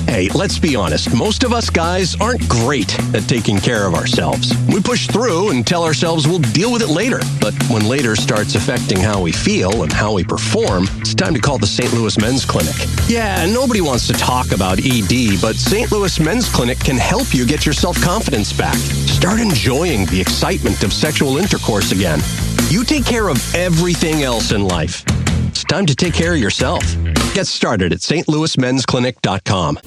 Hey, let's be honest. Most of us guys aren't great at taking care of ourselves. We push through and tell ourselves we'll deal with it later. But when later starts affecting how we feel and how we perform, it's time to call the St. Louis Men's Clinic. Yeah, nobody wants to talk about ED, but St. Louis Men's Clinic can help you get your self-confidence back. Start enjoying the excitement of sexual intercourse again. You take care of everything else in life. It's time to take care of yourself. Get started at stlouismensclinic.com.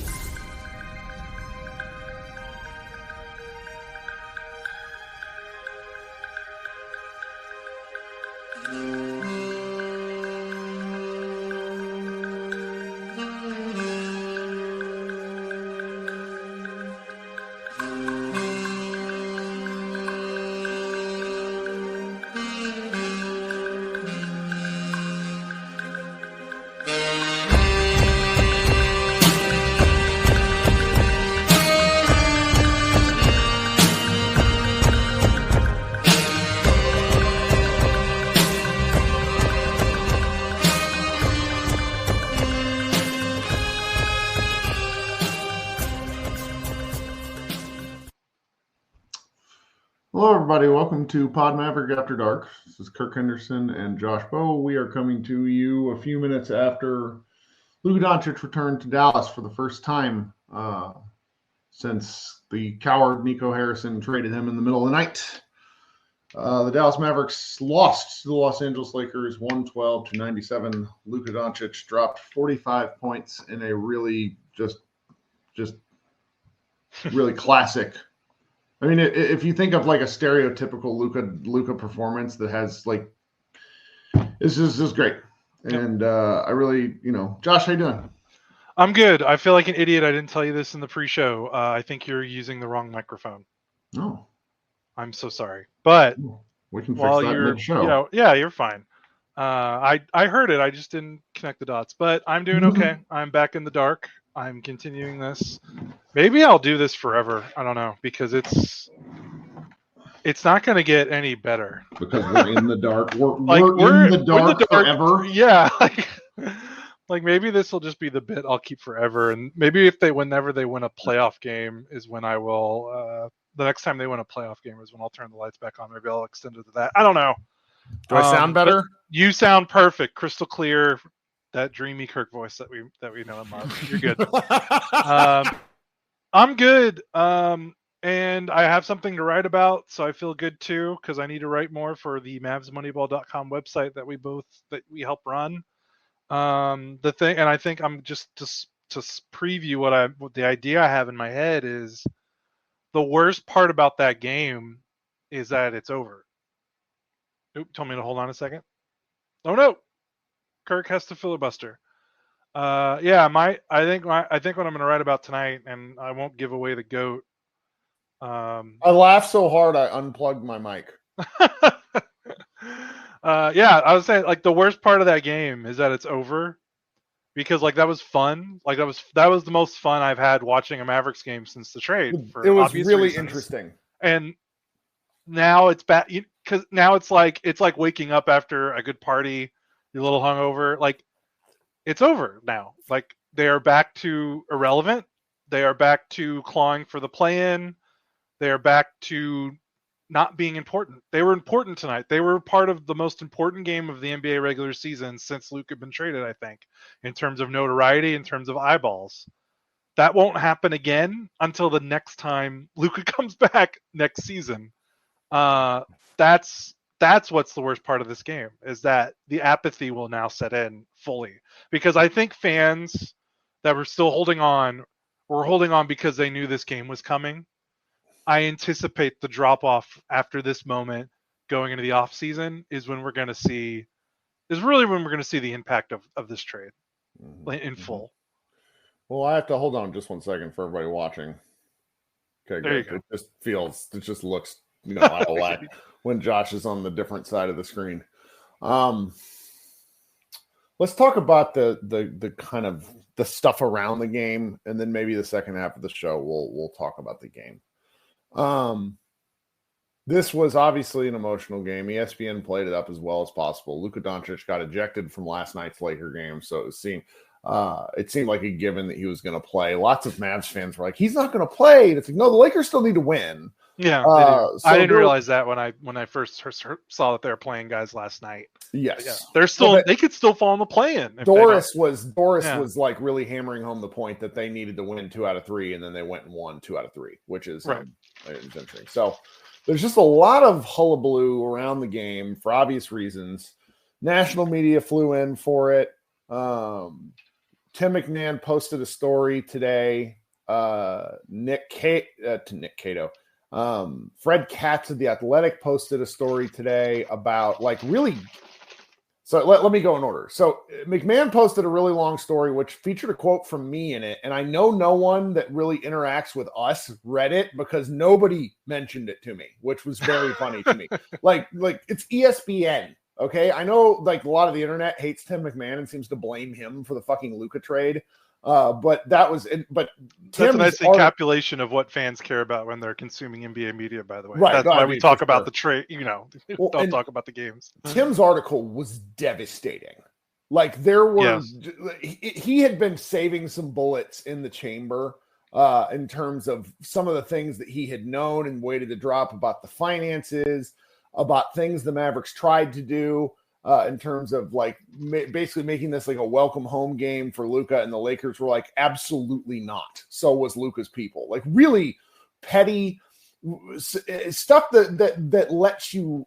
Hello, everybody. Welcome to Pod Maverick After Dark. This is Kirk Henderson and Josh Bowe. We are coming to you a few minutes after Luka Doncic returned to Dallas for the first time since the coward Nico Harrison traded him in the middle of the night. The Dallas Mavericks lost to the Los Angeles Lakers 112-97. Luka Doncic dropped 45 points in a really just really classic. I mean, if you think of like a stereotypical Luka performance that has like, this is great. And I really, Josh, how you doing? I'm good. I feel like an idiot. I didn't tell you this in the pre-show. I think you're using the wrong microphone. Oh, I'm so sorry. But we can fix that mid-show. Yeah, you're fine. I heard it. I just didn't connect the dots. But I'm doing okay. I'm back in the dark. I'm continuing this. Maybe I'll do this forever. I don't know, because it's not going to get any better. Because we're in the dark. We're in the dark forever. Yeah, like maybe this will just be the bit I'll keep forever. And maybe whenever they win a playoff game is when I will. The next time they win a playoff game is when I'll turn the lights back on. Maybe I'll extend it to that. I don't know. Do I sound better? You sound perfect, crystal clear. That dreamy Kirk voice that we know and love. You're good. I'm good. And I have something to write about, so I feel good too, because I need to write more for the MavsMoneyball.com website that we help run. I think I'm just to preview what the idea I have in my head is the worst part about that game is that it's over. Oop, told me to hold on a second. Oh no. Kirk has to filibuster. I think what I'm going to write about tonight, and I won't give away the GOAT. I laughed so hard I unplugged my mic. I was saying, like, the worst part of that game is that it's over, because like that was fun. Like that was the most fun I've had watching a Mavericks game since the trade. It was really interesting. And now it's bad, because now it's like waking up after a good party. You're a little hungover. Like, it's over now. Like, they are back to irrelevant. They are back to clawing for the play-in. They are back to not being important. They were important tonight. They were part of the most important game of the NBA regular season since Luka had been traded, I think, in terms of notoriety, in terms of eyeballs. That won't happen again until the next time Luka comes back next season. That's what's the worst part of this game, is that the apathy will now set in fully. Because I think fans that were still holding on were holding on because they knew this game was coming. I anticipate the drop-off after this moment going into the offseason is really when we're going to see the impact of this trade in full. Well, I have to hold on just 1 second for everybody watching. Okay, there good. It just looks, out of whack when Josh is on the different side of the screen. Let's talk about the kind of the stuff around the game, and then maybe the second half of the show we'll talk about the game. This was obviously an emotional game. ESPN played it up as well as possible. Luka Doncic got ejected from last night's Laker game, so it seemed it seemed like a given that he was going to play. Lots of Mavs fans were like, he's not going to play. And it's like, no, the Lakers still need to win. Yeah, So I didn't realize that when I first saw that they were playing guys last night. Yes, yeah, they're still they could still fall in the play-in. Doris was like really hammering home the point that they needed to win 2 out of 3, and then they went and won 2 out of 3, which is right. Interesting. So there's just a lot of hullabaloo around the game for obvious reasons. National media flew in for it. Tim McMahon posted a story today. Nick Cato. Fred Katz of The Athletic posted a story today about so let me go in order. So McMahon posted a really long story which featured a quote from me in it, and I know no one that really interacts with us read it because nobody mentioned it to me, which was very funny to me. Like it's ESPN. Okay, I know like a lot of the internet hates Tim McMahon and seems to blame him for the fucking Luka trade. But that's a nice encapsulation of what fans care about when they're consuming NBA media, by the way. Right. That's why we talk about the trade, don't talk about the games. Tim's article was devastating. Like there were, he had been saving some bullets in the chamber in terms of some of the things that he had known and waited to drop about the finances, about things the Mavericks tried to do. In terms of like basically making this like a welcome home game for Luka, and the Lakers were like, absolutely not. So was Luka's people. Like really petty stuff that lets you.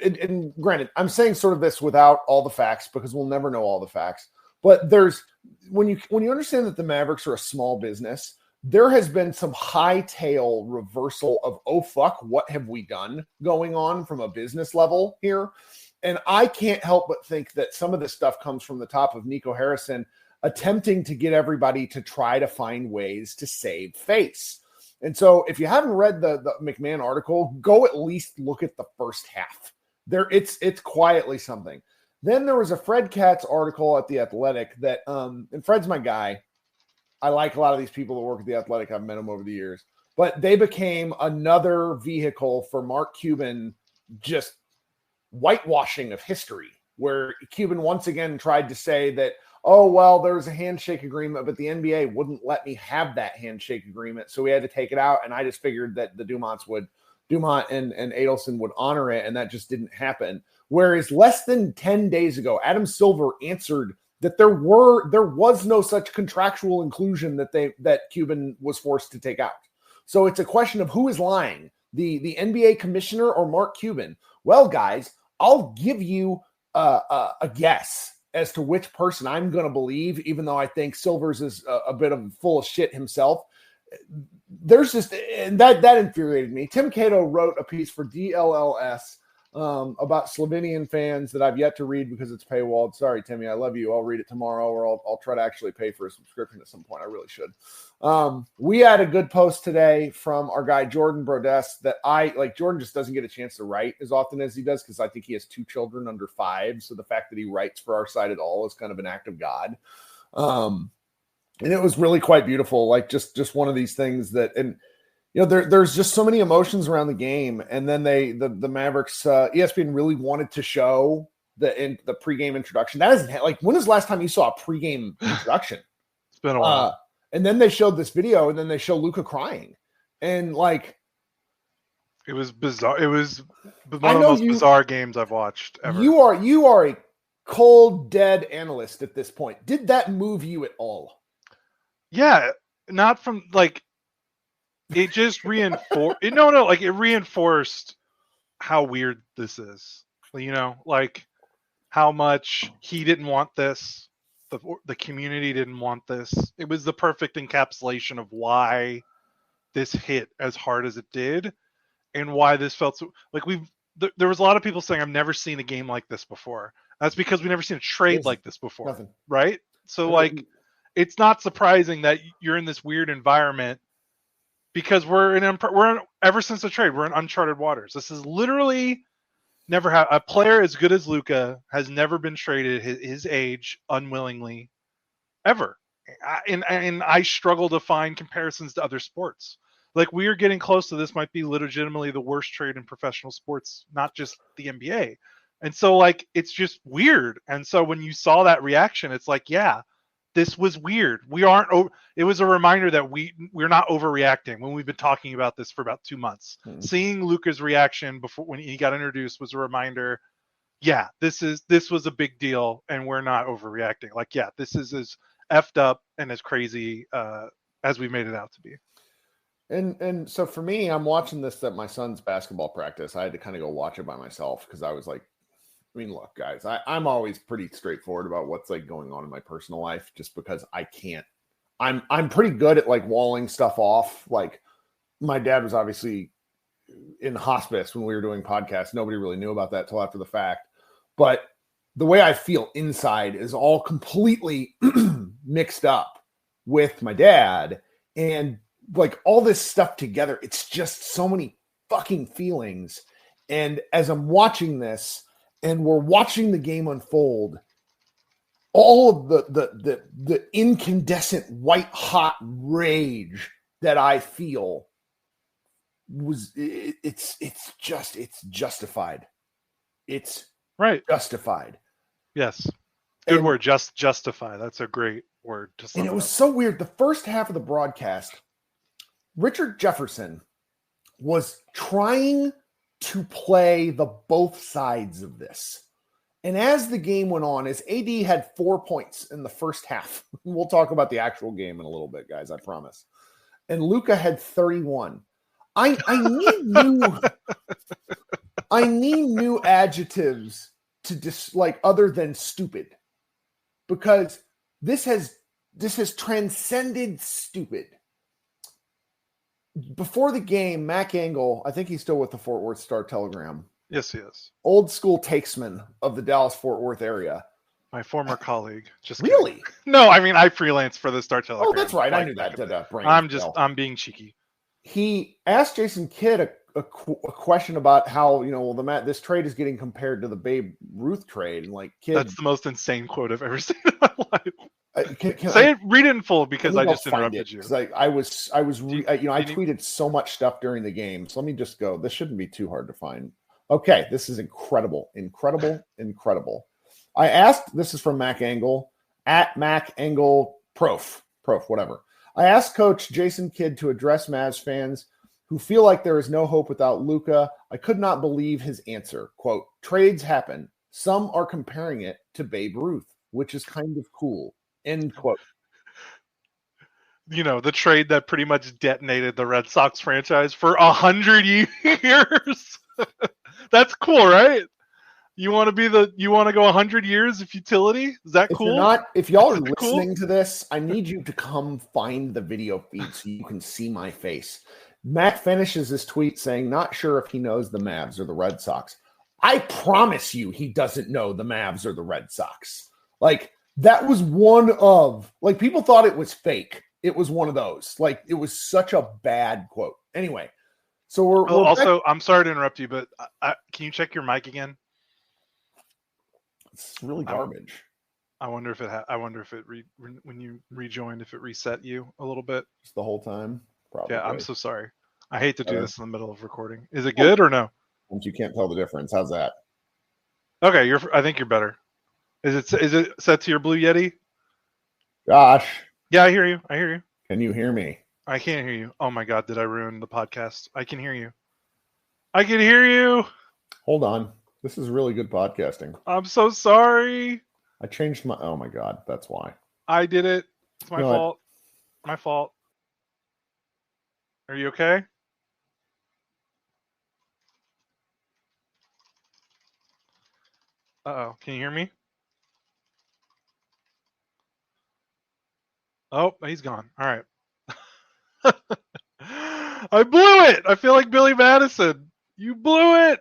And granted, I'm saying sort of this without all the facts because we'll never know all the facts. But there's when you understand that the Mavericks are a small business, there has been some hightail reversal of oh fuck, what have we done going on from a business level here. And I can't help but think that some of this stuff comes from the top of Nico Harrison attempting to get everybody to try to find ways to save face. And so if you haven't read the McMahon article, go at least look at the first half. It's quietly something. Then there was a Fred Katz article at The Athletic that, and Fred's my guy. I like a lot of these people that work at The Athletic. I've met them over the years. But they became another vehicle for Mark Cuban just whitewashing of history, where Cuban once again tried to say that, oh, well, there was a handshake agreement, but the NBA wouldn't let me have that handshake agreement, so we had to take it out, and I just figured that the Dumont and Adelson would honor it, and that just didn't happen. Whereas less than 10 days ago, Adam Silver answered that there was no such contractual inclusion that Cuban was forced to take out. So it's a question of who is lying, the NBA commissioner or Mark Cuban. Well, guys, I'll give you a guess as to which person I'm going to believe, even though I think Silvers is a bit of full of shit himself. There's just, and that infuriated me. Tim Cato wrote a piece for DLLS about Slovenian fans that I've yet to read because it's paywalled. Sorry, Timmy, I love you. I'll read it tomorrow, or I'll try to actually pay for a subscription at some point. I really should. We had a good post today from our guy Jordan Brodess that Jordan just doesn't get a chance to write as often as he does because I think he has 2 children under 5. So the fact that he writes for our site at all is kind of an act of God. And it was really quite beautiful. Like just one of these things that, and there's just so many emotions around the game. And then the Mavericks, ESPN really wanted to show the pregame introduction. That isn't like, when was the last time you saw a pregame introduction? It's been a while. And then they showed this video, and then they show Luka crying, and like, it was bizarre. It was one of the most bizarre games I've watched ever. You are a cold, dead analyst at this point. Did that move you at all? Yeah, not from like. It just reinforced. It reinforced how weird this is. Like how much he didn't want this. The community didn't want this. It was the perfect encapsulation of why this hit as hard as it did, and why this felt so. Like there was a lot of people saying, "I've never seen a game like this before." That's because we've never seen a trade like this before, nothing. Right? So it's not surprising that you're in this weird environment. Because we're ever since the trade, we're in uncharted waters. This is literally never a player as good as Luka has never been traded his age unwillingly, ever. And I struggle to find comparisons to other sports. Like we are getting close to this might be legitimately the worst trade in professional sports, not just the NBA. And so it's just weird. And so when you saw that reaction, it's like, yeah, this was weird. We aren't. It was a reminder that we're not overreacting when we've been talking about this for about 2 months. Seeing Luka's reaction before when he got introduced was a reminder. Yeah, this was a big deal, and we're not overreacting. Like, yeah, this is as effed up and as crazy as we made it out to be. And so for me, I'm watching this at my son's basketball practice. I had to kind of go watch it by myself because I was like, I mean, look, guys, I'm always pretty straightforward about what's like going on in my personal life, just because I can't. I'm pretty good at like walling stuff off. Like, my dad was obviously in hospice when we were doing podcasts. Nobody really knew about that till after the fact. But the way I feel inside is all completely mixed up with my dad, and like all this stuff together, it's just so many fucking feelings. And as I'm watching this and we're watching the game unfold, all of the incandescent white hot rage that I feel it's justified. It's right. Justified. Yes. Good word. Justify. That's a great word to sum And it was so weird. The first half of the broadcast, Richard Jefferson was trying to play the both sides of this. And as the game went on, as AD had 4 points in the first half, we'll talk about the actual game in a little bit, guys, I promise. And Luka had 31. I need new adjectives to just like other than stupid, because this has transcended stupid. Before the game, Mac Engel, I think he's still with the Fort Worth Star-Telegram. Yes, he is. Old school takesman of the Dallas-Fort Worth area. My former colleague. Just really? Kidding. No, I mean, I freelance for the Star-Telegram. Oh, that's right. I knew that. I'm being cheeky. He asked Jason Kidd a question about how, this trade is getting compared to the Babe Ruth trade. And like, Kidd, that's the most insane quote I've ever seen in my life. Read it in full, because I just interrupted you. I tweeted so much stuff during the game. So let me just go. This shouldn't be too hard to find. Okay, this is incredible. I asked, this is from Mac Engel, at Mac Engel Prof, whatever. I asked Coach Jason Kidd to address Mavs fans who feel like there is no hope without Luka. I could not believe his answer. Quote, trades happen. Some are comparing it to Babe Ruth, which is kind of cool. End quote. The trade that pretty much detonated the Red Sox franchise for 100 years. That's cool, right? You want to go 100 years of futility? Is that cool? If y'all are listening to this, I need you to come find the video feed so you can see my face. Matt finishes his tweet saying, not sure if he knows the Mavs or the Red Sox. I promise you he doesn't know the Mavs or the Red Sox. Like, that was one of, like, people thought it was fake. It was one of those. Like, it was such a bad quote. Anyway, so we're also back. I'm sorry to interrupt you, but can you check your mic again? It's really garbage. I wonder if when you rejoined, if it reset you a little bit. Just the whole time? Probably. Yeah, I'm so sorry. I hate to do this in the middle of recording. Is it good or no? You can't tell the difference. How's that? Okay, I think you're better. Is it set to your Blue Yeti? Josh. Yeah, I hear you. Can you hear me? I can't hear you. Oh my God, did I ruin the podcast? I can hear you. I can hear you. Hold on. This is really good podcasting. I'm so sorry. I changed my... Oh my God, that's why. I did it. It's my fault. My fault. Are you okay? Uh-oh. Can you hear me? Oh, he's gone. All right. I blew it. I feel like Billy Madison. You blew it.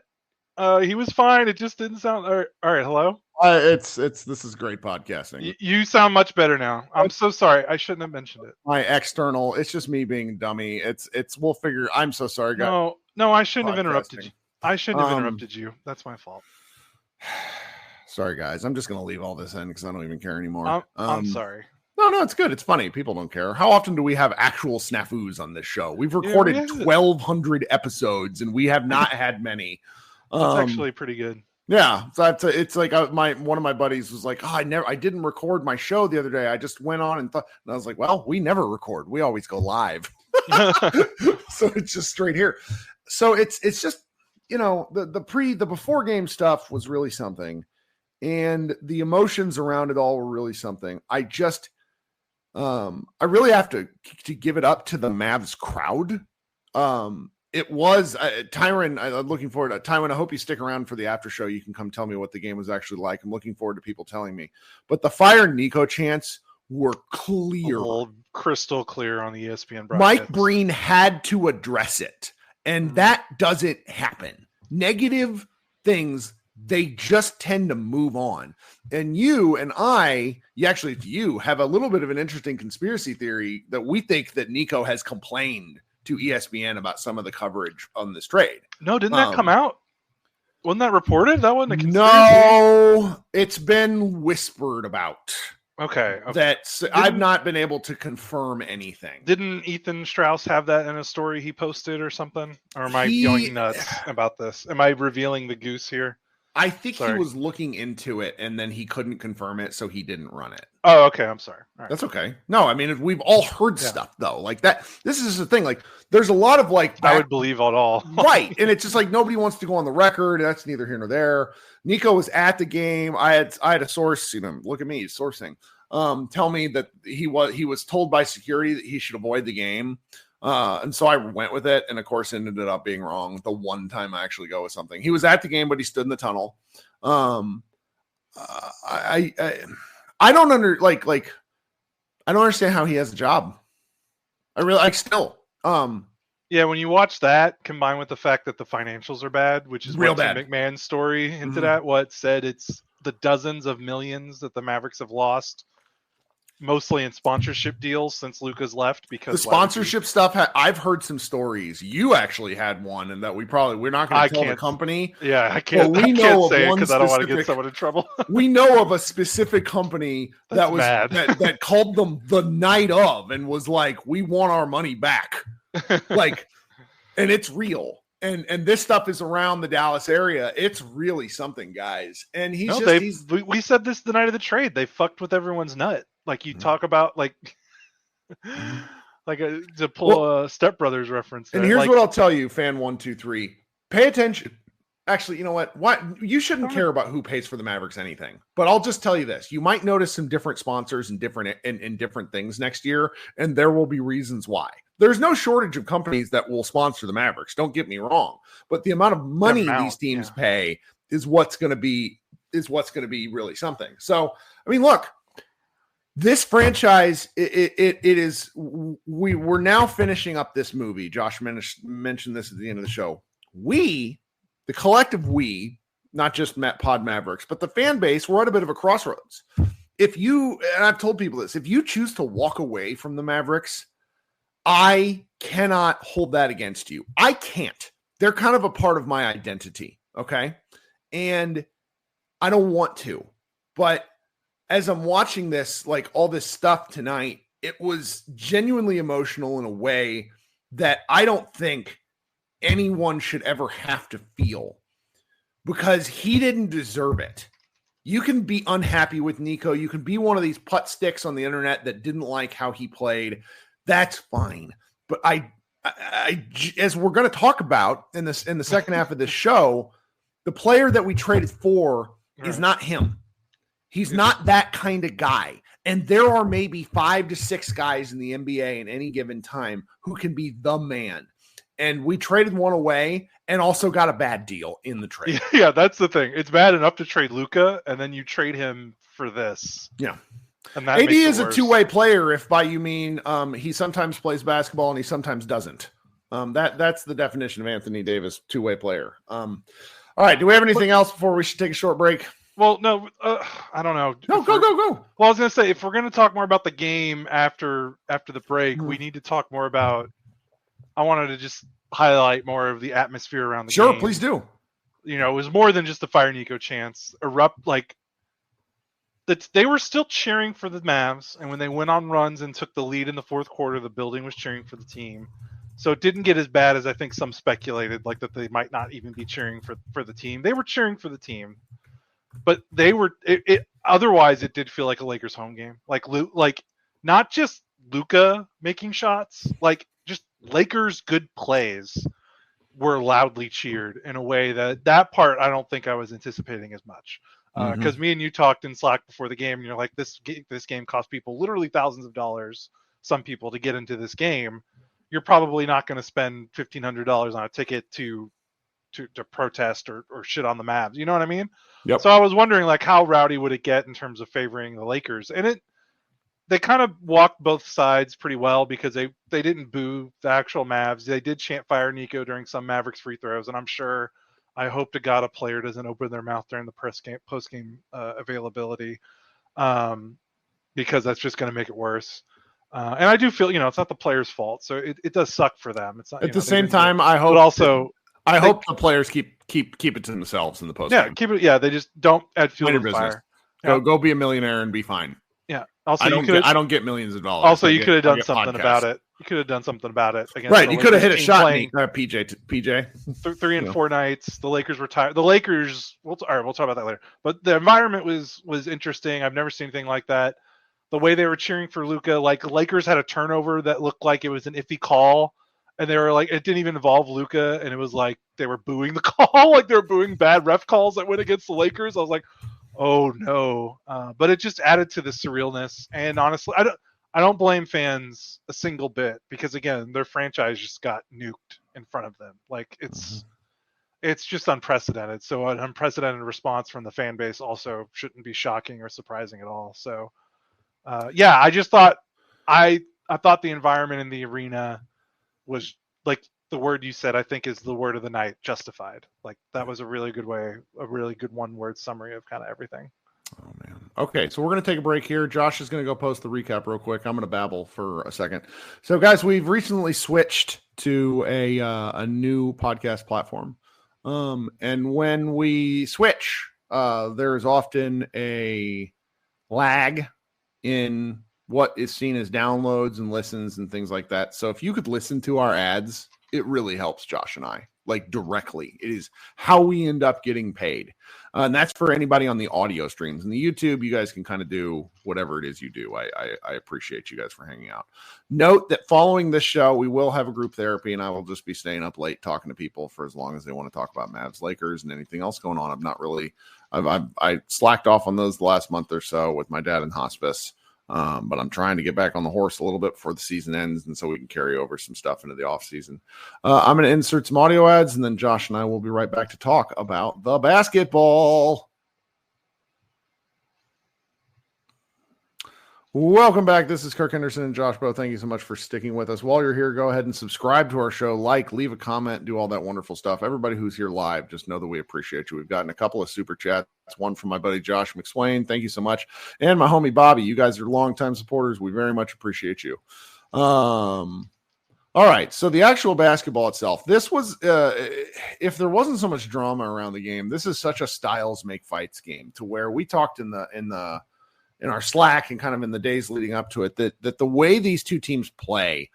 He was fine. It just didn't sound. All right. Hello. This is great podcasting. You sound much better now. I'm so sorry. I shouldn't have mentioned it. My external. It's just me being dummy. It's. We'll figure. I'm so sorry, guys. No. I shouldn't have interrupted you. I shouldn't have interrupted you. That's my fault. Sorry, guys. I'm just gonna leave all this in because I don't even care anymore. I'm sorry. No, it's good. It's funny. People don't care. How often do we have actual snafus on this show? We've recorded 1,200 episodes, and we have not had many. It's actually pretty good. Yeah, so it's like one of my buddies was like, I didn't record my show the other day. I just went on and I was like, well, we never record. We always go live. So it's just straight here. So it's just, the before game stuff was really something, and the emotions around it all were really something. I just I really have to give it up to the Mavs crowd. It was Tyron. I'm looking forward to Tyron. I hope you stick around for the after show. You can come tell me what the game was actually like. I'm looking forward to people telling me. But the Fire Nico chants were clear, crystal clear on the ESPN broadcast. Mike Breen had to address it, and that doesn't happen. Negative things, they just tend to move on. And you and you have a little bit of an interesting conspiracy theory that we think that Nico has complained to ESPN about some of the coverage on this trade. No, didn't that come out? Wasn't that reported? That wasn't a conspiracy? No, it's been whispered about. Okay. I've not been able to confirm anything. Didn't Ethan Strauss have that in a story he posted or something? Or am I going nuts about this? Am I revealing the goose here? I think he was looking into it and then he couldn't confirm it, so he didn't run it. Oh, okay. I'm sorry. All right. That's okay. No, I mean, we've all heard stuff though, like that. This is the thing. Like, there's a lot of I would believe it all. Right. And it's just like nobody wants to go on the record. That's neither here nor there. Nico was at the game. I had a source, look at me sourcing. Tell me that he was told by security that he should avoid the game. And so I went with it, and of course ended up being wrong the one time I actually go with something. He was at the game, but he stood in the tunnel. I don't I don't understand how he has a job. Yeah, when you watch that combined with the fact that the financials are bad, which is real what bad. Tim McMahon's story hinted at, what said it's the dozens of millions that the Mavericks have lost, mostly in sponsorship deals since Luka's left. Because the sponsorship stuff, I've heard some stories. You actually had one, and that we're not going to tell the company. Yeah, I can't. I can't say it because I don't want to get someone in trouble. We know of a specific company that was that called them the night of and was like, "We want our money back," and it's real. And this stuff is around the Dallas area. It's really something, guys. And we said this the night of the trade. They fucked with everyone's nut. Like you talk about to pull a Step Brothers reference. And here's what I'll tell you, fan 123. Pay attention. Actually, you know what? You shouldn't care about who pays for the Mavericks anything. But I'll just tell you this. You might notice some different sponsors and different things next year, and there will be reasons why. There's no shortage of companies that will sponsor the Mavericks. Don't get me wrong. But the amount of money these teams pay is what's going to be really something. So, I mean, look, this franchise, we're now finishing up this movie. Josh mentioned this at the end of the show. The collective not just Pod Mavericks, but the fan base, we're at a bit of a crossroads. And I've told people this, if you choose to walk away from the Mavericks, I cannot hold that against you. I can't. They're kind of a part of my identity, okay? And I don't want to. But as I'm watching this, all this stuff tonight, it was genuinely emotional in a way that I don't think anyone should ever have to feel, because he didn't deserve it. You can be unhappy with Nico. You can be one of these putt sticks on the internet that didn't like how he played. That's fine. But I as we're going to talk about in the second half of this show, the player that we traded for is not him. He's not that kind of guy. And there are maybe 5 to 6 guys in the NBA in any given time who can be the man. And we traded one away and also got a bad deal in the trade. Yeah, that's the thing. It's bad enough to trade Luka, and then you trade him for this. Yeah. And that AD is a two-way player, if by you mean he sometimes plays basketball and he sometimes doesn't. That's the definition of Anthony Davis, two-way player. All right, do we have anything else before we should take a short break? Well, no, I don't know. No, go. Well, I was going to say, if we're going to talk more about the game after the break, we need to talk more about – I wanted to just highlight more of the atmosphere around the game. Sure, please do. It was more than just the Fire Nico chants. They were still cheering for the Mavs, and when they went on runs and took the lead in the fourth quarter, the building was cheering for the team. So it didn't get as bad as I think some speculated, like that they might not even be cheering for the team. They were cheering for the team, but they were. Otherwise, it did feel like a Lakers home game. Like not just Luka making shots, like just Lakers good plays were loudly cheered in a way that part I don't think I was anticipating as much. Because me and you talked in Slack before the game, and you're like, this game cost people literally thousands of dollars, some people, to get into this game. You're probably not going to spend $1,500 on a ticket to protest or shit on the Mavs. You know what I mean? Yep. So I was wondering, like, how rowdy would it get in terms of favoring the Lakers? And they kind of walked both sides pretty well, because they didn't boo the actual Mavs. They did chant "Fire Nico" during some Mavericks free throws, and I hope to God a player doesn't open their mouth during the post game availability, because that's just going to make it worse. And I do feel, it's not the players' fault, so it does suck for them. It's not, at the same time. I hope, but also, I hope the players keep it to themselves in the post. Yeah, keep it. Yeah, they just don't add fuel to the fire. Go be a millionaire and be fine. Yeah. Also, I don't get millions of dollars. Also, you could have done something about it. You could have done something about it. Right. You could have hit a shot, PJ. 3 and 4 nights. The Lakers were tired. The Lakers. We'll talk about that later. But the environment was interesting. I've never seen anything like that. The way they were cheering for Luka, like the Lakers had a turnover that looked like it was an iffy call, and they were like, it didn't even involve Luka, and it was like they were booing the call, like they were booing bad ref calls that went against the Lakers. I was like, oh no. But it just added to the surrealness. And honestly, I don't blame fans a single bit, because again, their franchise just got nuked in front of them. Like it's just unprecedented. So an unprecedented response from the fan base also shouldn't be shocking or surprising at all. So I just thought I thought the environment in the arena was, like the word you said, I think is the word of the night, justified. Like that was a really good one-word summary of kind of everything. Oh man. Okay, so we're going to take a break here. Josh is going to go post the recap real quick. I'm going to babble for a second. So guys, we've recently switched to a new podcast platform. And when we switch, there's often a lag in what is seen as downloads and listens and things like that. So if you could listen to our ads, it really helps Josh and I, like directly. It is how we end up getting paid. And that's for anybody on the audio streams. And the YouTube, you guys can kind of do whatever it is you do. I appreciate you guys for hanging out. Note that following this show, we will have a group therapy, and I will just be staying up late talking to people for as long as they want to talk about Mavs, Lakers, and anything else going on. I slacked off on those the last month or so with my dad in hospice. But I'm trying to get back on the horse a little bit before the season ends, and so we can carry over some stuff into the off season. I'm going to insert some audio ads, and then Josh and I will be right back to talk about the basketball. Welcome back. This is Kirk Henderson and Josh Bowe. Thank you so much for sticking with us. While you're here, go ahead and subscribe to our show, leave a comment, do all that wonderful stuff. Everybody who's here live, just know that we appreciate you. We've gotten a couple of super chats. One from my buddy Josh McSwain. Thank you so much. And my homie Bobby. You guys are longtime supporters. We very much appreciate you. All right. So the actual basketball itself, this was, if there wasn't so much drama around the game, this is such a styles make fights game, to where we talked in our Slack and kind of in the days leading up to it, that the way these two teams play,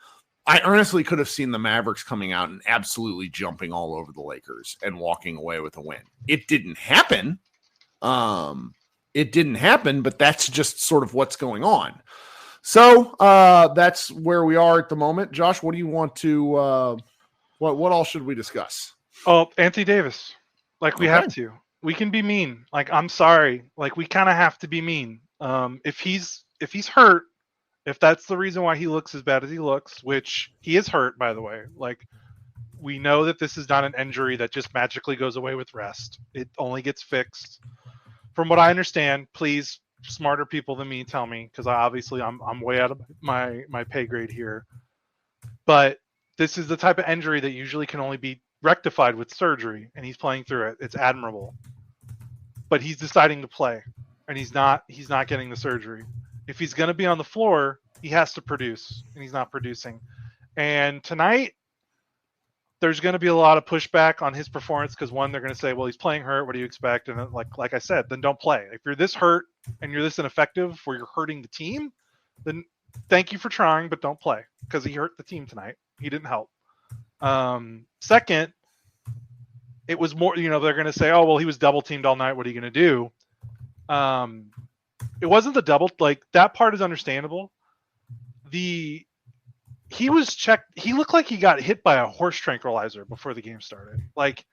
I honestly could have seen the Mavericks coming out and absolutely jumping all over the Lakers and walking away with a win. It didn't happen. But that's just sort of what's going on. So that's where we are at the moment. Josh, what do you want to, what all should we discuss? Oh, Anthony Davis. Like we have to. We can be mean. Like, I'm sorry. Like, we kind of have to be mean. If he's hurt, if that's the reason why he looks as bad as he looks, which he is hurt, by the way, like we know that this is not an injury that just magically goes away with rest. It only gets fixed. From what I understand, please, smarter people than me, tell me, because I'm way out of my pay grade here. But this is the type of injury that usually can only be rectified with surgery, and he's playing through it. It's admirable. But he's deciding to play. And he's not getting the surgery. If he's going to be on the floor, he has to produce, and he's not producing. And tonight, there's going to be a lot of pushback on his performance, because one, they're going to say, well, he's playing hurt. What do you expect? And then, like I said, then don't play. If you're this hurt and you're this ineffective where you're hurting the team, then thank you for trying, but don't play, because he hurt the team tonight. He didn't help. Second, it was more, they're going to say, oh, well, he was double teamed all night. What are you going to do? It wasn't the double, like that part is understandable. He was checked. He looked like he got hit by a horse tranquilizer before the game started. Like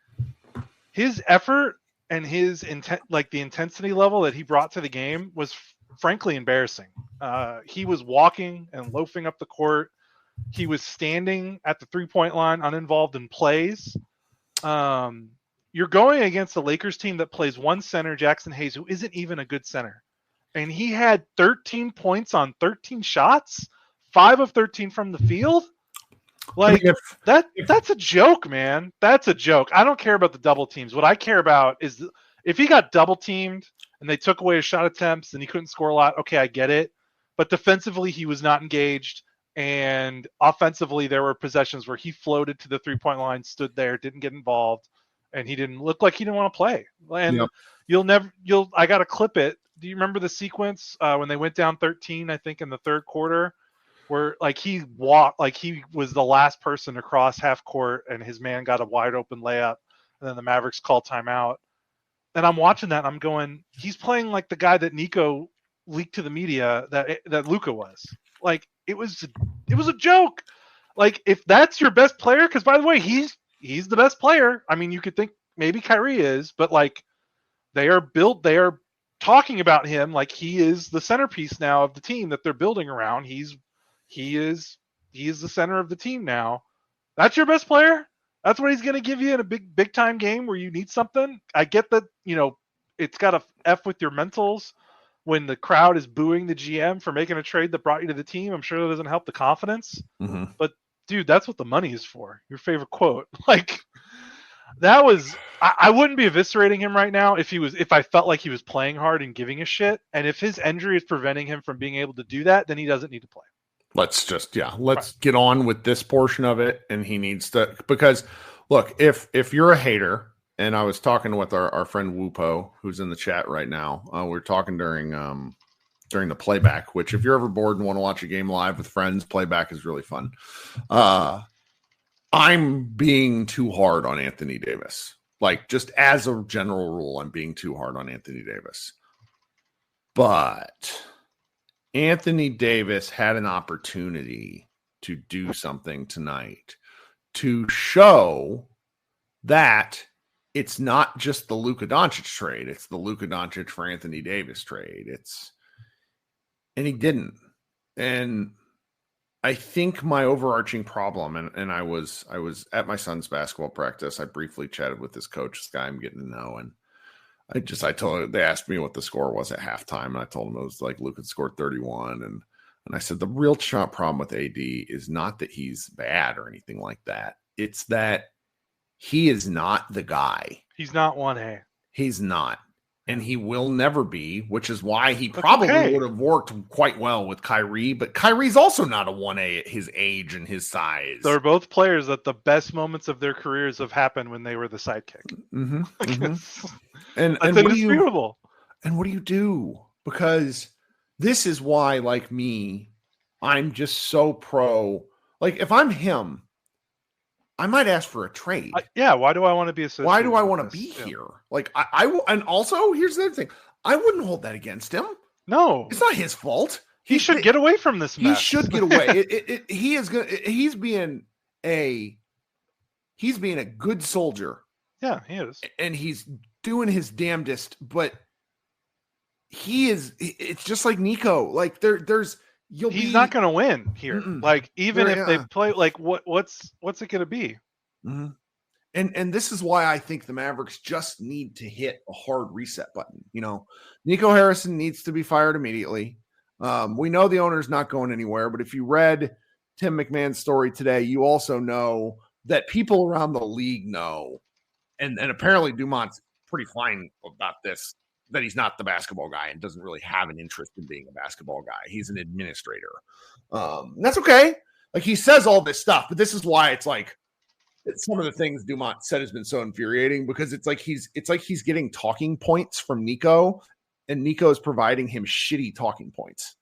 his effort and his intent, like the intensity level that he brought to the game was frankly embarrassing. He was walking and loafing up the court. He was standing at the 3-point line, uninvolved in plays. You're going against the Lakers team that plays one center, Jackson Hayes, who isn't even a good center. And he had 13 points on 13 shots, 5 of 13 from the field. Like that's a joke, man. That's a joke. I don't care about the double teams. What I care about is if he got double teamed and they took away his shot attempts and he couldn't score a lot, okay, I get it. But defensively, he was not engaged. And offensively, there were possessions where he floated to the 3-point line, stood there, didn't get involved, and he didn't look like he didn't want to play. And I got to clip it. Do you remember the sequence when they went down 13, I think in the third quarter, where like he walked, like he was the last person to cross half court and his man got a wide open layup and then the Mavericks called timeout. And I'm watching that and I'm going, he's playing like the guy that Nico leaked to the media that Luka was. Like it was a joke. Like if that's your best player, because by the way, he's the best player. I mean, you could think maybe Kyrie is, but like they are talking about him like he is the centerpiece now of the team that they're building around. He is the center of the team now. That's your best player? That's what he's going to give you in a big time game where you need something? I get that, it's got to F with your mentals when the crowd is booing the GM for making a trade that brought you to the team. I'm sure that doesn't help the confidence. Mm-hmm. But dude, that's what the money is for. Your favorite quote. Like that was, I wouldn't be eviscerating him right now if I felt like he was playing hard and giving a shit. And if his injury is preventing him from being able to do that, then he doesn't need to play. Let's get on with this portion of it. And he needs to, because look, if you're a hater, and I was talking with our friend Wupo, who's in the chat right now. We were talking during the playback, which if you're ever bored and want to watch a game live with friends, playback is really fun. I'm being too hard on Anthony Davis. Like just as a general rule, I'm being too hard on Anthony Davis. But Anthony Davis had an opportunity to do something tonight to show that it's not just the Luka Doncic trade. It's the Luka Doncic for Anthony Davis trade. And he didn't. And I think my overarching problem, and I was at my son's basketball practice. I briefly chatted with this coach, this guy I'm getting to know. And I told him, they asked me what the score was at halftime. And I told him it was like Luka scored 31. And I said, the real problem with AD is not that he's bad or anything like that. It's that he is not the guy. He's not 1A. He's not. And he will never be, which is why he probably would have worked quite well with Kyrie. But Kyrie's also not a 1A at his age and his size. They're both players that the best moments of their careers have happened when they were the sidekick. Mm-hmm. And indisputable. And what do you do? Because this is why, like me, I'm just so pro. Like if I'm him, I might ask for a trade. Why do I want to be associated? Why do I want to be here? Like I will, and also here's the other thing: I wouldn't hold that against him. No, it's not his fault. He should get away from this mess. He should get away. He is good. He's being a good soldier. Yeah, he is, and he's doing his damnedest. But he is. It's just like Nico. Like he's not going to win here. Mm-mm. Like even if they play, like what's it going to be? Mm-hmm. And this is why I think the Mavericks just need to hit a hard reset button. Nico Harrison needs to be fired immediately. We know the owner's not going anywhere, but if you read Tim McMahon's story today, you also know that people around the league know, and apparently Dumont's pretty fine about this, that he's not the basketball guy and doesn't really have an interest in being a basketball guy. He's an administrator. And that's okay. Like he says all this stuff, but this is why it's like some of the things Dumont said has been so infuriating, because it's like he's getting talking points from Nico, and Nico is providing him shitty talking points,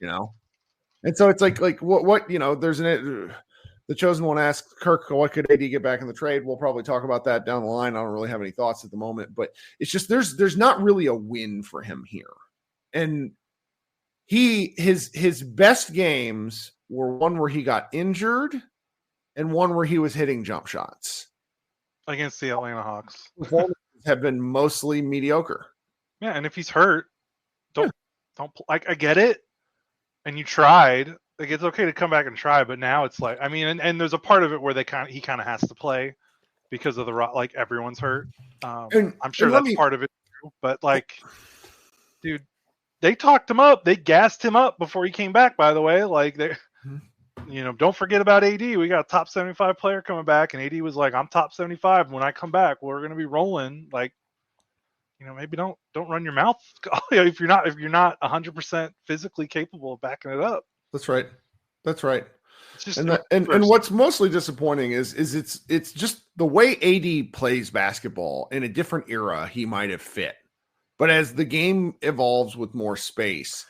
And so it's like what there's The Chosen One asks, Kirk, what could AD get back in the trade? We'll probably talk about that down the line. I don't really have any thoughts at the moment, but it's just there's not really a win for him here. And his best games were one where he got injured and one where he was hitting jump shots. Against the Atlanta Hawks. Performances have been mostly mediocre. Yeah, and if he's hurt, don't like, I get it. And you tried. Like, it's okay to come back and try, but now it's like, I mean, and there's a part of it where he kind of has to play because of like everyone's hurt. I'm sure that's part of it too. But like, dude, they talked him up. They gassed him up before he came back. By the way, like don't forget about AD. We got a top 75 player coming back, and AD was like, "I'm top 75. When I come back, we're gonna be rolling." Like, maybe don't run your mouth if you're not 100% physically capable of backing it up. That's right. It's just and and what's mostly disappointing is it's just the way AD plays basketball. In a different era, he might have fit, but as the game evolves with more space,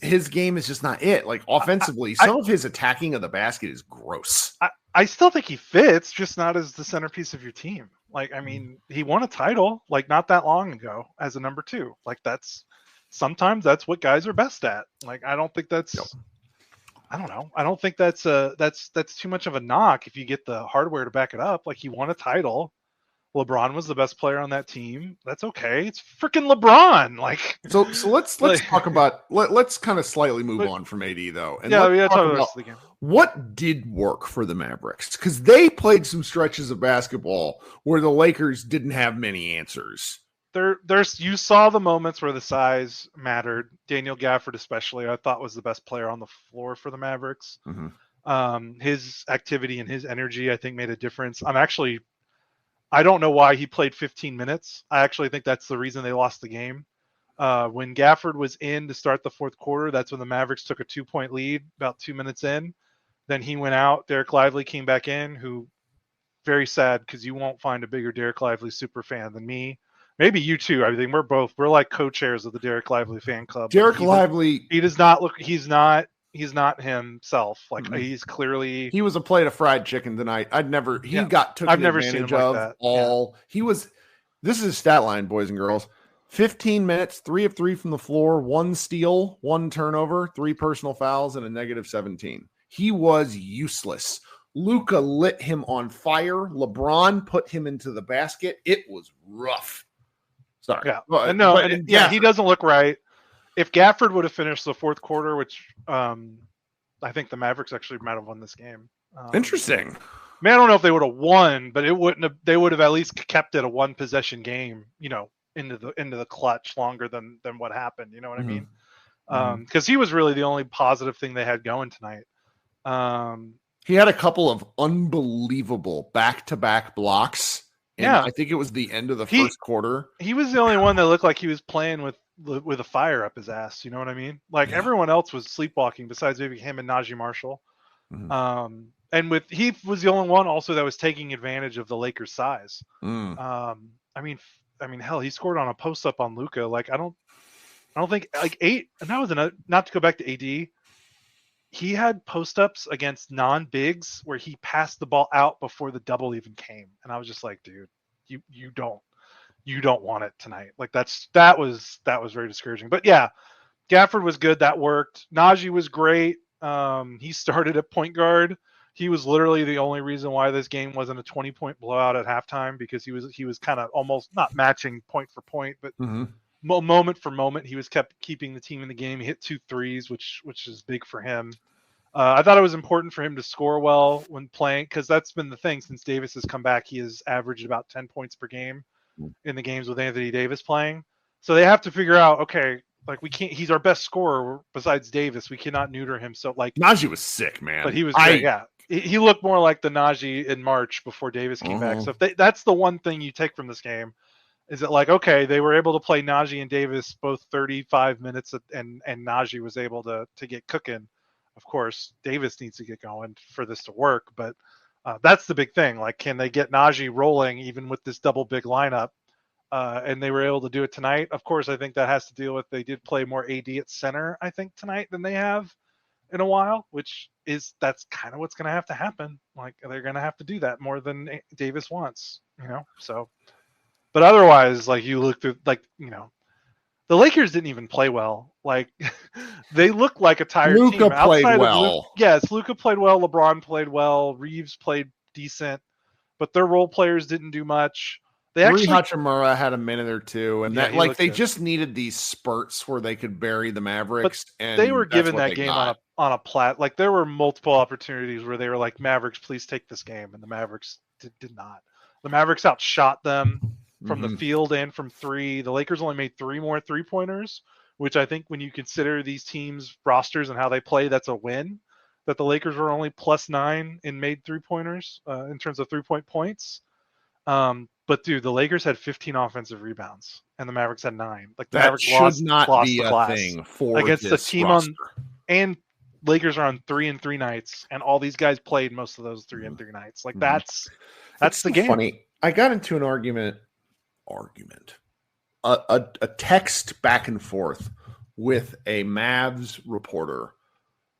his game is just not it. Like offensively, some of his attacking of the basket is gross. I still think he fits, just not as the centerpiece of your team. Like, I mean, he won a title like not that long ago as a number 2. Like, sometimes that's what guys are best at. Like, I don't think that's. I don't know. I don't think that's too much of a knock if you get the hardware to back it up. Like, he won a title. LeBron was the best player on that team. That's okay. It's freaking LeBron. Like, so let's talk about let's kind of slightly move on from AD though. And yeah, we gotta talk about the game. What did work for the Mavericks? Because they played some stretches of basketball where the Lakers didn't have many answers. You saw the moments where the size mattered. Daniel Gafford, especially, I thought was the best player on the floor for the Mavericks. Mm-hmm. His activity and his energy, I think, made a difference. I don't know why he played 15 minutes. I actually think that's the reason they lost the game. When Gafford was in to start the fourth quarter, that's when the Mavericks took a 2-point lead about 2 minutes in. Then he went out. Derek Lively came back in, who, very sad, because you won't find a bigger Derek Lively super fan than me. Maybe you too. I think we're like co-chairs of the Derek Lively fan club. Derek Lively, he does not look. He's not himself. Like, mm-hmm. He's clearly. He was a plate of fried chicken tonight. I've never seen him like that. All. Yeah. He was. This is his stat line, boys and girls. 15 minutes, 3 of 3 from the floor, 1 steal, 1 turnover, 3 personal fouls, and a -17. He was useless. Luka lit him on fire. LeBron put him into the basket. It was rough. Sorry. Yeah. He doesn't look right. If Gafford would have finished the fourth quarter, which I think the Mavericks actually might have won this game. Interesting. I mean, I don't know if they would have won, but they would have at least kept it a 1-possession game, into the clutch longer than what happened. You know what I mean? Because he was really the only positive thing they had going tonight. He had a couple of unbelievable back-to-back blocks. I think it was the end of the first quarter. He was the only one that looked like he was playing with a fire up his ass. You know what I mean? Like, everyone else was sleepwalking besides maybe him and Najee Marshall. Mm-hmm. And he was the only one also that was taking advantage of the Lakers' size. I mean, hell, he scored on a post up on Luka. Like, I don't think like 8. And that was not to go back to AD. He had post ups against non-bigs where he passed the ball out before the double even came, and I was just like, dude, you don't want it tonight. Like, that was very discouraging. But yeah, Gafford was good. That worked. Najee was great. He started at point guard. He was literally the only reason why this game wasn't a 20-point blowout at halftime, because he was kind of almost not matching point for point, but moment for moment, he was keeping the team in the game. He hit 2 threes, which is big for him. I thought it was important for him to score well when playing, because that's been the thing since Davis has come back. He has averaged about 10 points per game in the games with Anthony Davis playing. So they have to figure out, okay, like, we can't. He's our best scorer besides Davis. We cannot neuter him. So, like, Najee was sick, man. But he was great. Yeah, he looked more like the Najee in March before Davis came back. So that's the one thing you take from this game. Is it like, okay, they were able to play Najee and Davis both 35 minutes, and Najee was able to get cooking. Of course, Davis needs to get going for this to work, but that's the big thing. Like, can they get Najee rolling even with this double big lineup? And they were able to do it tonight. Of course, I think that has to deal with they did play more AD at center, I think, tonight than they have. in a while, that's kind of what's going to have to happen. Like they're going to have to do that more than Davis wants, so, but otherwise, like you look through, like, the Lakers didn't even play well. Like they looked like a tired team. Luka played well. Luka played well. LeBron played well. Reeves played decent, but their role players didn't do much. Rui Hachimura had a minute or two, and they good. just needed these spurts where they could bury the Mavericks. But and they were given that game on a plat. Like there were multiple opportunities where they were like, Mavericks, please take this game, and the Mavericks did not. The Mavericks outshot them from the field and from three. The Lakers only made 3 more 3-pointers, which I think when you consider these teams' rosters and how they play, that's a win. That the Lakers were only +9 in made 3-pointers in terms of 3-point points. But dude, the Lakers had 15 offensive rebounds and the Mavericks had 9. Like the Mavericks lost the class thing for against the team roster. And Lakers are on 3-and-3 nights, and all these guys played most of those 3-and-3 nights. Like that's the game. Funny. I got into an argument, a text back and forth with a Mavs reporter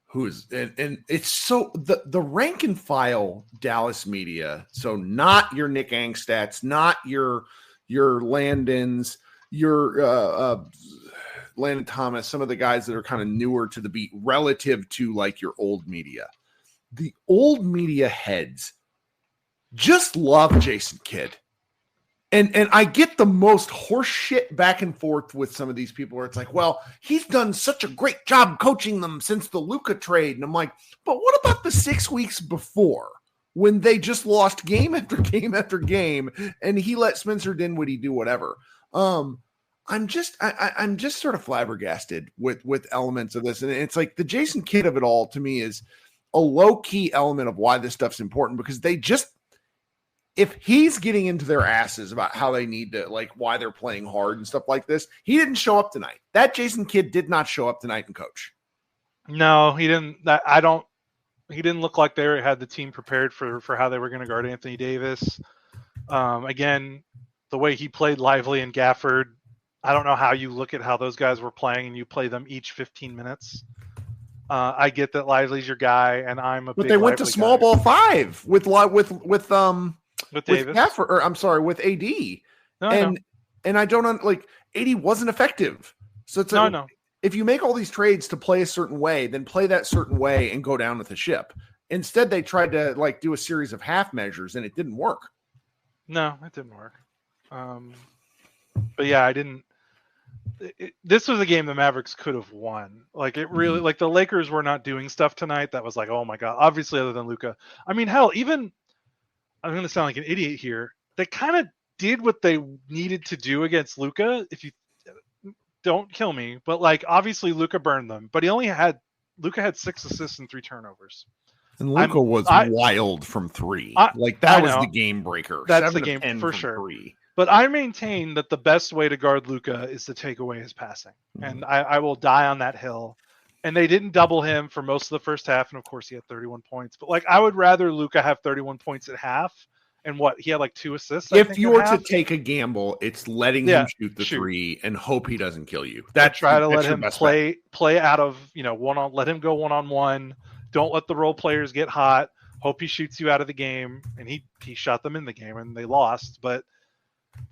who's and it's so the rank and file Dallas media, so not your Nick Angstats, not your Landons, your Landon Thomas, some of the guys that are kind of newer to the beat relative to like your old media. The old media heads just love Jason Kidd. And I get the most horse shit back and forth with some of these people where it's like, well, he's done such a great job coaching them since the Luka trade. And I'm like, but what about the 6 weeks before when they just lost game after game after game and he let Spencer Dinwiddie do whatever? I'm just sort of flabbergasted with elements of this. And it's like the Jason Kidd of it all to me is a low key element of why this stuff's important, because they just, if he's getting into their asses about how they need to, like, why they're playing hard and stuff like this, he didn't show up tonight. That Jason Kidd did not show up tonight and coach. No, he didn't. He didn't look like they had the team prepared for how they were going to guard Anthony Davis. Again, the way he played Lively and Gafford, I don't know how you look at how those guys were playing and you play them each 15 minutes. I get that Lively's your guy, and I'm a. But they went to small ball 5 with Davis. Gafford, or I'm sorry, with AD. And I don't like AD wasn't effective. So it's if you make all these trades to play a certain way, then play that certain way and go down with the ship. Instead, they tried to like do a series of half measures, and it didn't work. No, it didn't work. But yeah, I didn't. This was a game the Mavericks could have won. Like it really, like the Lakers were not doing stuff tonight that was like, oh my god. Obviously, other than Luka. I mean, hell, even I'm going to sound like an idiot here. They kind of did what they needed to do against Luka. If you don't kill me, but like obviously Luka burned them, but Luka had 6 assists and 3 turnovers. And Luka was wild from 3. That was the game breaker. That's the game for sure. 3. But I maintain that the best way to guard Luka is to take away his passing. And I will die on that hill. And they didn't double him for most of the first half. And of course he had 31 points, but like, I would rather Luka have 31 points at half. And he had like 2 assists. If you were to take a gamble, it's letting him shoot the 3 and hope he doesn't kill you. Try to let him play out of, let him go 1-on-1. Don't let the role players get hot. Hope he shoots you out of the game. And he shot them in the game and they lost, but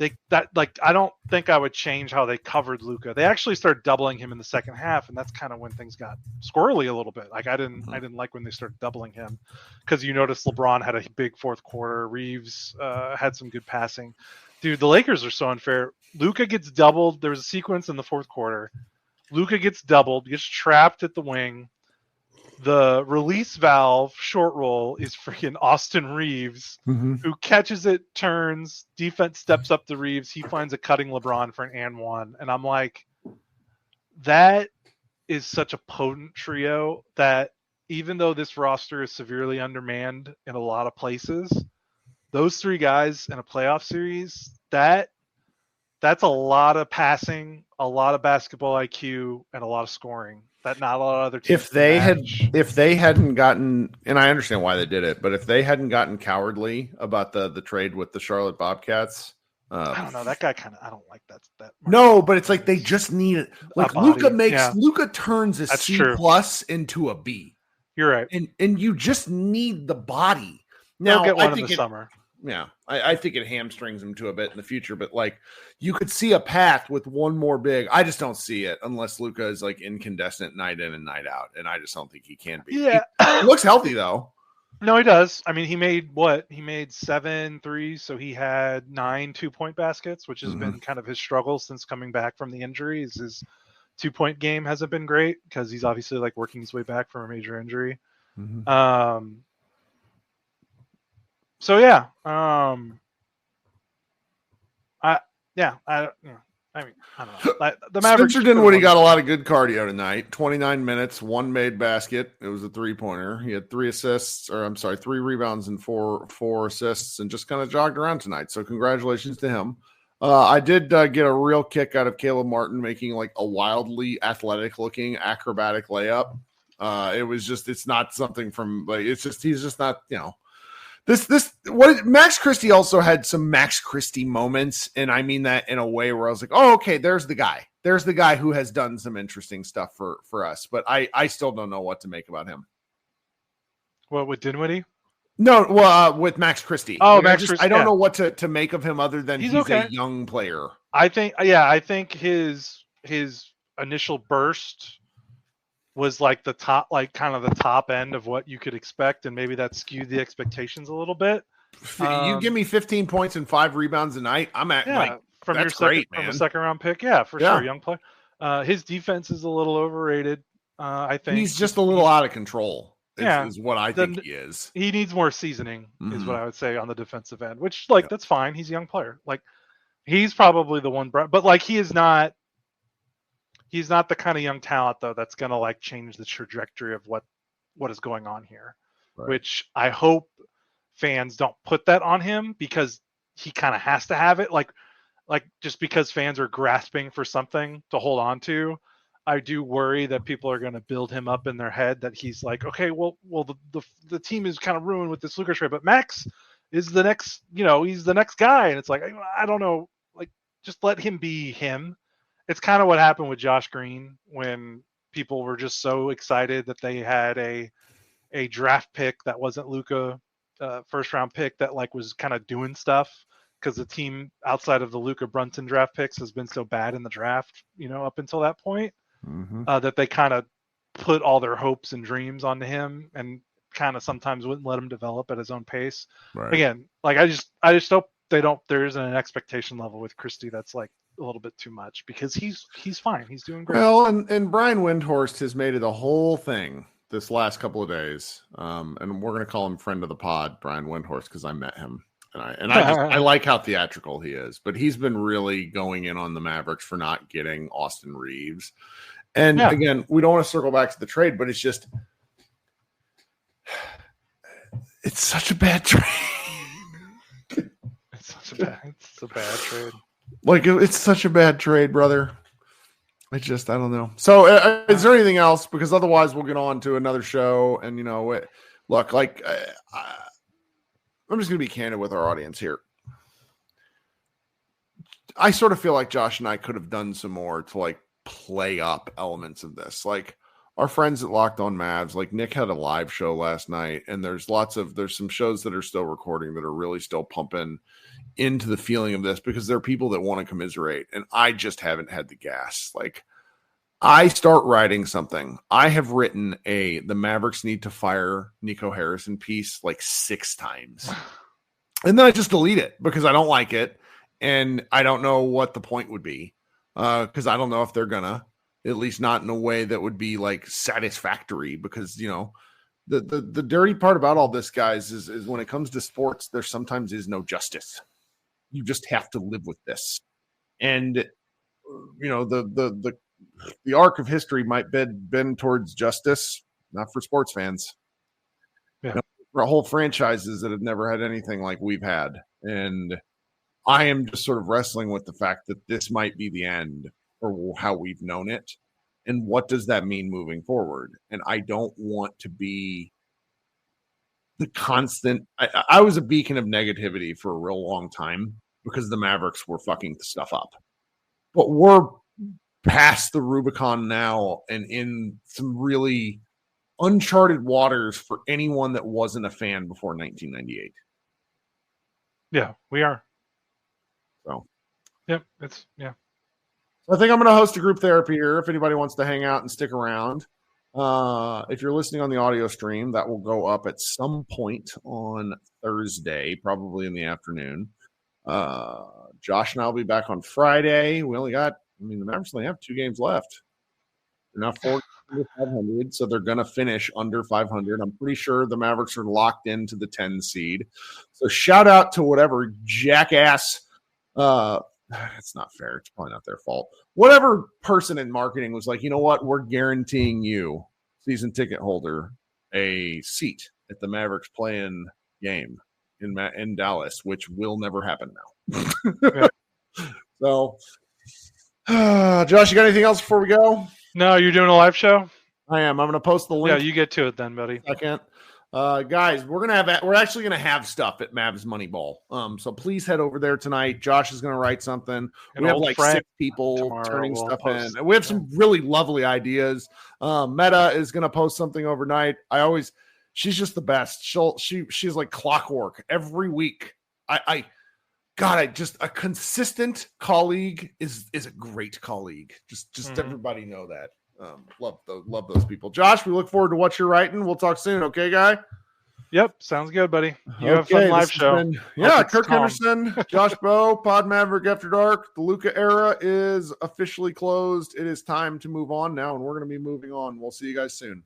I don't think I would change how they covered Luka. They actually started doubling him in the second half, and that's kind of when things got squirrely a little bit. Like I didn't like when they started doubling him, because you notice LeBron had a big fourth quarter. Reeves had some good passing. Dude, the Lakers are so unfair. Luka gets doubled. There was a sequence in the fourth quarter. Luka gets doubled, gets trapped at the wing. The release valve short roll is freaking Austin Reeves, who catches it, turns, defense steps up to Reeves. He finds a cutting LeBron for an and one. And I'm like, that is such a potent trio that even though this roster is severely undermanned in a lot of places, those 3 guys in a playoff series, that's a lot of passing, a lot of basketball IQ, and a lot of scoring. That not a lot of other teams. If they hadn't gotten, and I understand why they did it, but if they hadn't gotten cowardly about the trade with the Charlotte Bobcats, I don't know. That guy I don't like that. No, but it's like they just need it. Like Luka turns a That's C true. plus into a B. You're right. And you just need the body. Now, Now, get one I in think the summer. Yeah, I think it hamstrings him to a bit in the future, but like you could see a path with one more big. I just don't see it unless Luka is like incandescent night in and night out, and I just don't think he can be. Yeah, he looks healthy though. No, he does. I mean, he made 7 threes, so he had 9 2-point baskets, which has been kind of his struggle since coming back from the injuries. His 2-point game hasn't been great because he's obviously like working his way back from a major injury. So yeah, I don't know. The Mavericks. Spencer Dinwiddie got a lot of good cardio tonight. 29 minutes, 1 made basket. It was a 3-pointer. He had 3 rebounds and four assists, and just kind of jogged around tonight. So congratulations to him. I did get a real kick out of Caleb Martin making like a wildly athletic-looking acrobatic layup. It's not something from like he's just not Max Christie also had some Max Christie moments, and I mean that in a way where I was like, oh, okay, there's the guy. There's the guy who has done some interesting stuff for us, but I still don't know what to make about him. What, with Dinwiddie? No, with Max Christie. Oh, Max Christie. I don't know what to make of him other than he's okay. A young player. I think his initial burst was like the top, like kind of the top end of what you could expect, and maybe that skewed the expectations a little bit. You give me 15 points and 5 rebounds a night, I'm at from that's from a second round pick, for sure, young player. His defense is a little overrated. I think he's just a little out of control. Is what I think he is. He needs more seasoning, is what I would say on the defensive end. Which, that's fine. He's a young player. Like, he's probably the one, but like he is not. He's not the kind of young talent, though, that's going to like change the trajectory of what is going on here, which I hope fans don't put that on him because he kind of has to have it. Like just because fans are grasping for something to hold on to, I do worry that people are going to build him up in their head that he's like, okay, well, the team is kind of ruined with this Luka trade, but Max is the next, he's the next guy. And it's like, I don't know, like just let him be him. It's kind of what happened with Josh Green when people were just so excited that they had a draft pick that wasn't Luka, first round pick that like was kind of doing stuff because the team outside of the Luka Brunson draft picks has been so bad in the draft, up until that point, that they kind of put all their hopes and dreams onto him and kind of sometimes wouldn't let him develop at his own pace. Right. Again, like I just hope there isn't an expectation level with Christie that's like a little bit too much because he's fine. He's doing great. Well, and Brian Windhorst has made it a whole thing this last couple of days. And we're going to call him friend of the pod, Brian Windhorst, because I met him and I like how theatrical he is, but he's been really going in on the Mavericks for not getting Austin Reeves. And again, we don't want to circle back to the trade, but it's just, it's such a bad trade. It's a bad trade. Like, it's such a bad trade, brother. I don't know. So is there anything else? Because otherwise we'll get on to another show. And, look, like, I'm just going to be candid with our audience here. I sort of feel like Josh and I could have done some more to, like, play up elements of this. Like, our friends at Locked On Mavs, like Nick had a live show last night, and there's some shows that are still recording that are really still pumping into the feeling of this because there are people that want to commiserate, and I just haven't had the gas. Like, I start writing something. I have written the Mavericks need to fire Nico Harrison piece like 6 times. And then I just delete it because I don't like it. And I don't know what the point would be. Because I don't know if they're gonna, at least not in a way that would be like satisfactory, because, the dirty part about all this, guys, is when it comes to sports, there sometimes is no justice. You just have to live with this. And, the arc of history might bend towards justice, not for sports fans. Yeah. For whole franchises that have never had anything like we've had. And I am just sort of wrestling with the fact that this might be the end for how we've known it. And what does that mean moving forward? And I don't want to be the constant. I was a beacon of negativity for a real long time. because the Mavericks were fucking stuff up. But we're past the Rubicon now and in some really uncharted waters for anyone that wasn't a fan before 1998. Yeah, we are. So, yep, it's yeah. So I think I'm going to host a group therapy here if anybody wants to hang out and stick around. If you're listening on the audio stream, that will go up at some point on Thursday, probably in the afternoon. Josh and I will be back on Friday. We only got, the Mavericks only have 2 games left. They're not 400, so they're going to finish under 500. I'm pretty sure the Mavericks are locked into the 10 seed. So shout out to whatever jackass. It's not fair. It's probably not their fault. Whatever person in marketing was like, you know what? We're guaranteeing you, season ticket holder, a seat at the Mavericks playing game in Dallas, which will never happen now. So, Josh, you got anything else before we go? No, you're doing a live show? I am. I'm going to post the link. Yeah, you get to it then, buddy. Second. Guys, we're actually going to have stuff at Mavs Moneyball. So please head over there tonight. Josh is going to write something. We have like 6 people turning stuff in. And we have some really lovely ideas. Meta is going to post something overnight. She's just the best. She's like clockwork every week. A consistent colleague is a great colleague. Just everybody know that. Love those people. Josh, we look forward to what you're writing. We'll talk soon. Okay, guy? Yep. Sounds good, buddy. You have a fun live show. Kirk Henderson, Josh Bowe, Pod Maverick After Dark. The Luka era is officially closed. It is time to move on now, and we're going to be moving on. We'll see you guys soon.